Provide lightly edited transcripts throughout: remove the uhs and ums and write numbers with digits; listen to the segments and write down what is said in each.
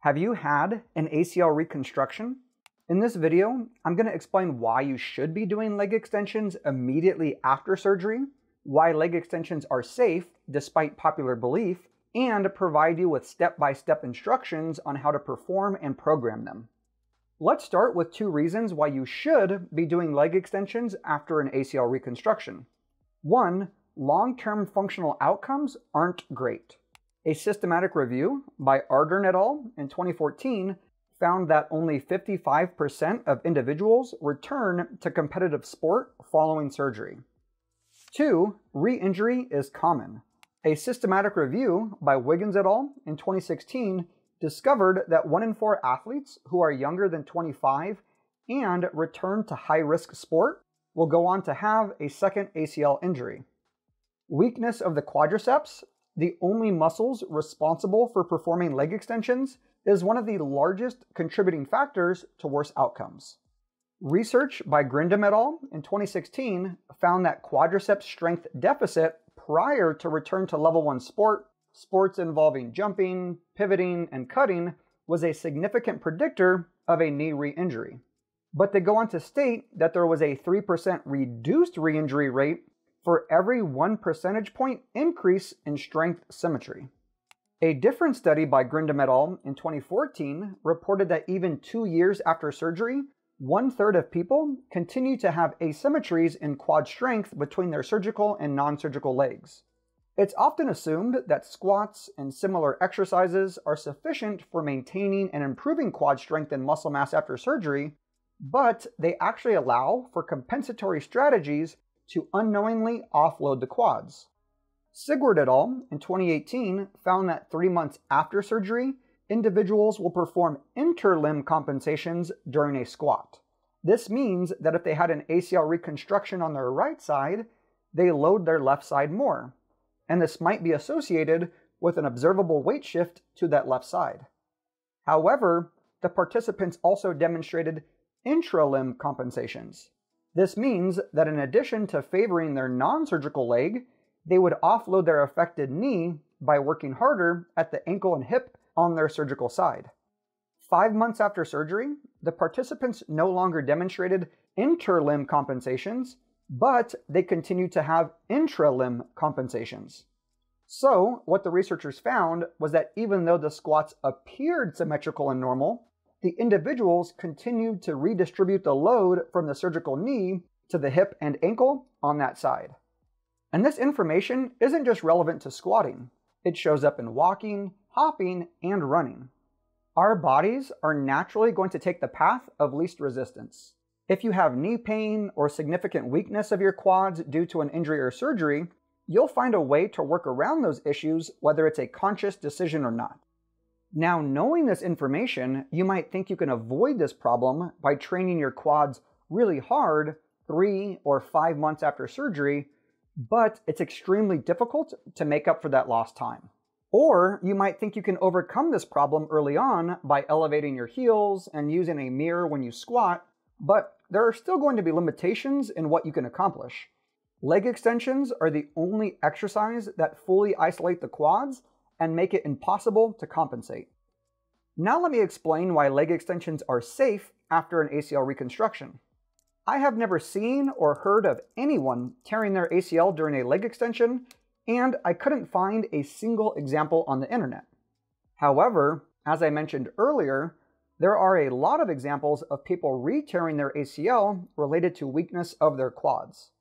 Have you had an ACL reconstruction? In this video, I'm going to explain why you should be doing leg extensions immediately after surgery, why leg extensions are safe despite popular belief, and provide you with step-by-step instructions on how to perform and program them. Let's start with 2 reasons why you should be doing leg extensions after an ACL reconstruction. 1, long-term functional outcomes aren't great. A systematic review by Ardern et al. In 2014 found that only 55% of individuals return to competitive sport following surgery. 2, re-injury is common. A systematic review by Wiggins et al. In 2016 discovered that 1 in 4 athletes who are younger than 25 and return to high-risk sport will go on to have a second ACL injury. Weakness of the quadriceps, the only muscles responsible for performing leg extensions, is one of the largest contributing factors to worse outcomes. Research by Grindam et al. In 2016 found that quadriceps strength deficit prior to return to level 1 sports involving jumping, pivoting, and cutting, was a significant predictor of a knee re-injury. But they go on to state that there was a 3% reduced re-injury rate for every 1 percentage point increase in strength symmetry. A different study by Grindam et al. In 2014 reported that even 2 years after surgery, 1/3 of people continue to have asymmetries in quad strength between their surgical and non-surgical legs. It's often assumed that squats and similar exercises are sufficient for maintaining and improving quad strength and muscle mass after surgery, but they actually allow for compensatory strategies to unknowingly offload the quads. Sigward et al. In 2018 found that 3 months after surgery, individuals will perform interlimb compensations during a squat. This means that if they had an ACL reconstruction on their right side, they load their left side more, and this might be associated with an observable weight shift to that left side. However, the participants also demonstrated intralimb compensations. This means that in addition to favoring their non-surgical leg, they would offload their affected knee by working harder at the ankle and hip on their surgical side. 5 months after surgery, the participants no longer demonstrated interlimb compensations, but they continued to have intralimb compensations. So, what the researchers found was that even though the squats appeared symmetrical and normal, the individuals continued to redistribute the load from the surgical knee to the hip and ankle on that side. And this information isn't just relevant to squatting. It shows up in walking, hopping, and running. Our bodies are naturally going to take the path of least resistance. If you have knee pain or significant weakness of your quads due to an injury or surgery, you'll find a way to work around those issues, whether it's a conscious decision or not. Now, knowing this information, you might think you can avoid this problem by training your quads really hard 3 or 5 months after surgery, but it's extremely difficult to make up for that lost time. Or you might think you can overcome this problem early on by elevating your heels and using a mirror when you squat, but there are still going to be limitations in what you can accomplish. Leg extensions are the only exercise that fully isolate the quads and make it impossible to compensate. Now let me explain why leg extensions are safe after an ACL reconstruction. I have never seen or heard of anyone tearing their ACL during a leg extension, and I couldn't find a single example on the internet. However, as I mentioned earlier, there are a lot of examples of people re-tearing their ACL related to weakness of their quads.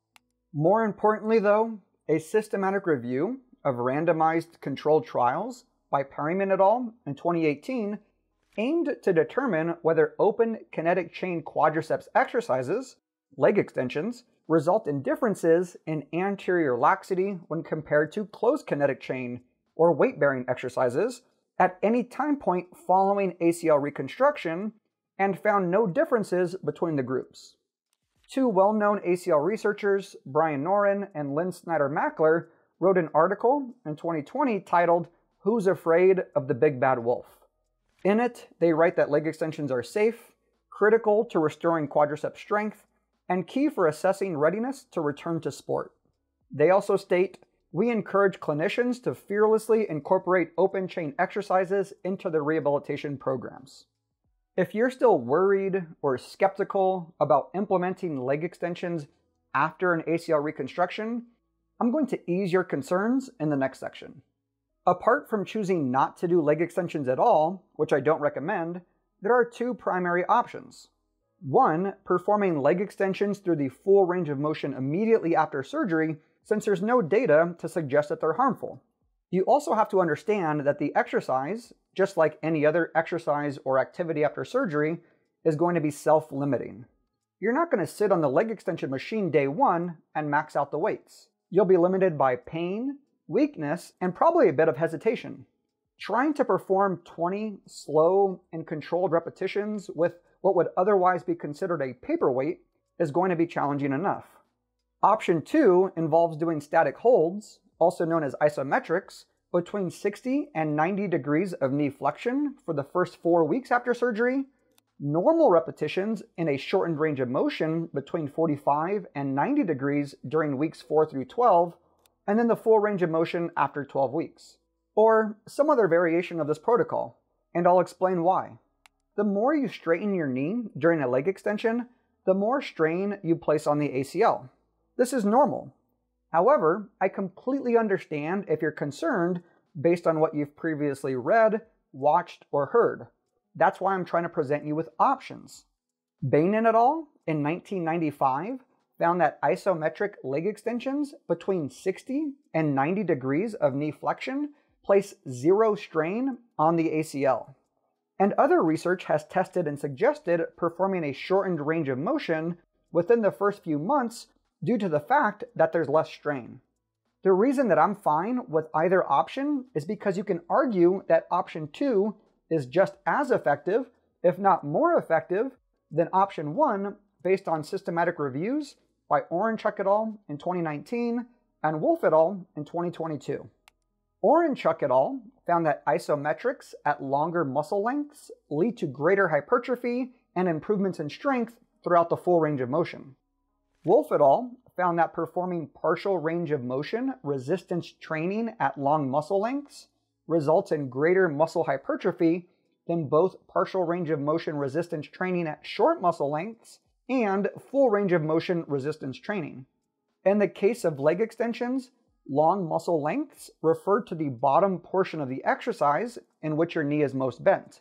More importantly though, a systematic review of randomized controlled trials by Perryman et al. In 2018 aimed to determine whether open kinetic chain quadriceps exercises, leg extensions, result in differences in anterior laxity when compared to closed kinetic chain or weight-bearing exercises at any time point following ACL reconstruction, and found no differences between the groups. 2 well-known ACL researchers, Brian Noren and Lynn Snyder-Mackler, wrote an article in 2020 titled, "Who's Afraid of the Big Bad Wolf?" In it, they write that leg extensions are safe, critical to restoring quadriceps strength, and key for assessing readiness to return to sport. They also state, We encourage clinicians to fearlessly incorporate open chain exercises into their rehabilitation programs. If you're still worried or skeptical about implementing leg extensions after an ACL reconstruction, I'm going to ease your concerns in the next section. Apart from choosing not to do leg extensions at all, which I don't recommend, there are two primary options. One, performing leg extensions through the full range of motion immediately after surgery, since there's no data to suggest that they're harmful. You also have to understand that the exercise, just like any other exercise or activity after surgery, is going to be self-limiting. You're not going to sit on the leg extension machine day one and max out the weights. You'll be limited by pain, weakness, and probably a bit of hesitation. Trying to perform 20 slow and controlled repetitions with what would otherwise be considered a paperweight is going to be challenging enough. Option 2 involves doing static holds, also known as isometrics, between 60 and 90 degrees of knee flexion for the first 4 weeks after surgery, normal repetitions in a shortened range of motion between 45 and 90 degrees during weeks 4 through 12, and then the full range of motion after 12 weeks. Or some other variation of this protocol, and I'll explain why. The more you straighten your knee during a leg extension, the more strain you place on the ACL. This is normal. However, I completely understand if you're concerned based on what you've previously read, watched, or heard. That's why I'm trying to present you with options. Bainan et al. In 1995 found that isometric leg extensions between 60 and 90 degrees of knee flexion place zero strain on the ACL. And other research has tested and suggested performing a shortened range of motion within the first few months due to the fact that there's less strain. The reason that I'm fine with either option is because you can argue that option 2 is just as effective, if not more effective, than option 1 based on systematic reviews by Oranchuk et al. In 2019 and Wolf et al. In 2022. Oranchuk et al. Found that isometrics at longer muscle lengths lead to greater hypertrophy and improvements in strength throughout the full range of motion. Wolf et al. Found that performing partial range of motion resistance training at long muscle lengths results in greater muscle hypertrophy than both partial range of motion resistance training at short muscle lengths and full range of motion resistance training. In the case of leg extensions, long muscle lengths refer to the bottom portion of the exercise in which your knee is most bent.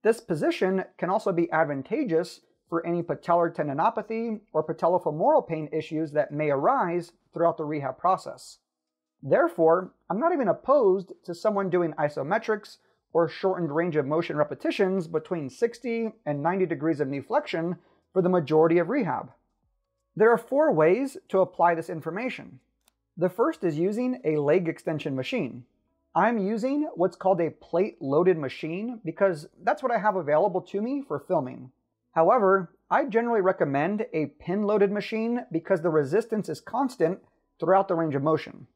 This position can also be advantageous for any patellar tendinopathy or patellofemoral pain issues that may arise throughout the rehab process. Therefore, I'm not even opposed to someone doing isometrics or shortened range of motion repetitions between 60 and 90 degrees of knee flexion for the majority of rehab. There are 4 ways to apply this information. The first is using a leg extension machine. I'm using what's called a plate-loaded machine because that's what I have available to me for filming. However, I generally recommend a pin-loaded machine because the resistance is constant throughout the range of motion.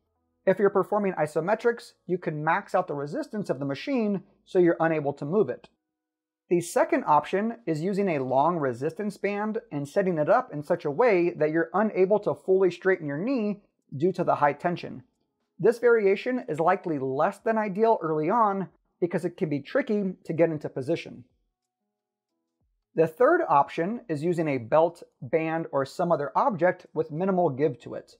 If you're performing isometrics, you can max out the resistance of the machine so you're unable to move it. The second option is using a long resistance band and setting it up in such a way that you're unable to fully straighten your knee due to the high tension. This variation is likely less than ideal early on because it can be tricky to get into position. The third option is using a belt, band, or some other object with minimal give to it.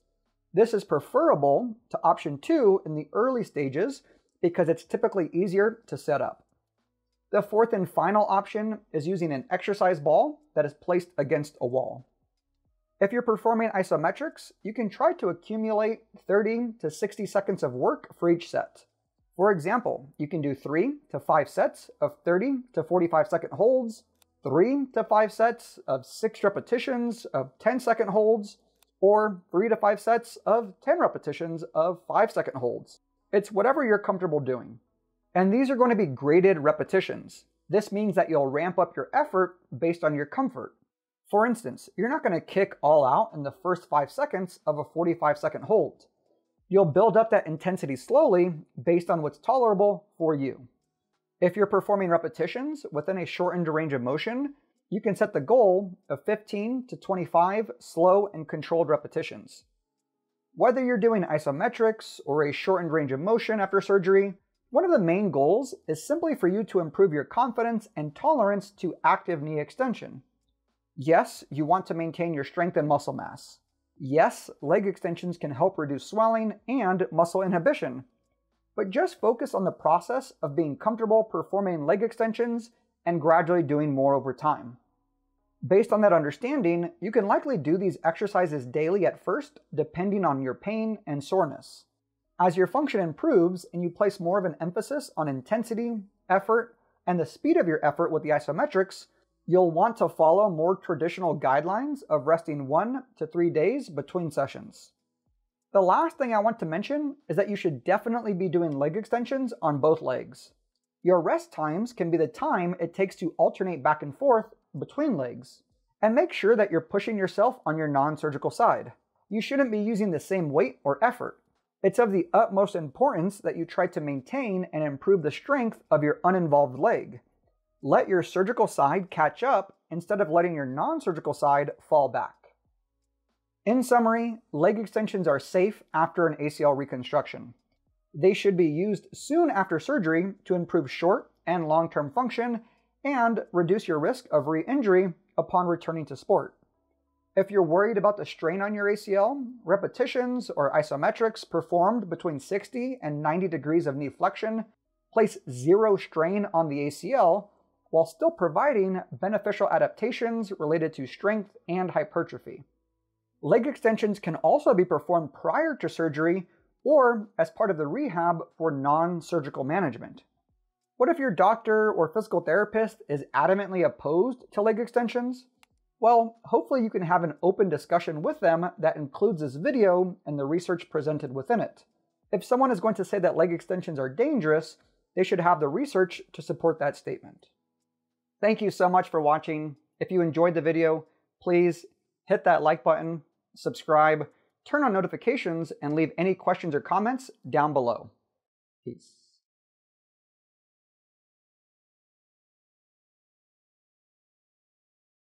This is preferable to option 2 in the early stages because it's typically easier to set up. The fourth and final option is using an exercise ball that is placed against a wall. If you're performing isometrics, you can try to accumulate 30 to 60 seconds of work for each set. For example, you can do 3 to 5 sets of 30 to 45 second holds, 3 to 5 sets of 6 repetitions of 10-second holds, or 3 to 5 sets of 10 repetitions of 5-second holds. It's whatever you're comfortable doing. And these are going to be graded repetitions. This means that you'll ramp up your effort based on your comfort. For instance, you're not going to kick all out in the first 5 seconds of a 45-second hold. You'll build up that intensity slowly based on what's tolerable for you. If you're performing repetitions within a shortened range of motion, you can set the goal of 15 to 25 slow and controlled repetitions. Whether you're doing isometrics or a shortened range of motion after surgery, one of the main goals is simply for you to improve your confidence and tolerance to active knee extension. Yes, you want to maintain your strength and muscle mass. Yes, leg extensions can help reduce swelling and muscle inhibition. But just focus on the process of being comfortable performing leg extensions and gradually doing more over time. Based on that understanding, you can likely do these exercises daily at first, depending on your pain and soreness. As your function improves and you place more of an emphasis on intensity, effort, and the speed of your effort with the isometrics, you'll want to follow more traditional guidelines of resting 1 to 3 days between sessions. The last thing I want to mention is that you should definitely be doing leg extensions on both legs. Your rest times can be the time it takes to alternate back and forth between legs. And make sure that you're pushing yourself on your non-surgical side. You shouldn't be using the same weight or effort. It's of the utmost importance that you try to maintain and improve the strength of your uninvolved leg. Let your surgical side catch up instead of letting your non-surgical side fall back. In summary, leg extensions are safe after an ACL reconstruction. They should be used soon after surgery to improve short and long-term function and reduce your risk of re-injury upon returning to sport. If you're worried about the strain on your ACL, repetitions or isometrics performed between 60 and 90 degrees of knee flexion place zero strain on the ACL while still providing beneficial adaptations related to strength and hypertrophy. Leg extensions can also be performed prior to surgery or as part of the rehab for non-surgical management. What if your doctor or physical therapist is adamantly opposed to leg extensions? Well, hopefully you can have an open discussion with them that includes this video and the research presented within it. If someone is going to say that leg extensions are dangerous, they should have the research to support that statement. Thank you so much for watching. If you enjoyed the video, please hit that like button, subscribe, turn on notifications, and leave any questions or comments down below. Peace.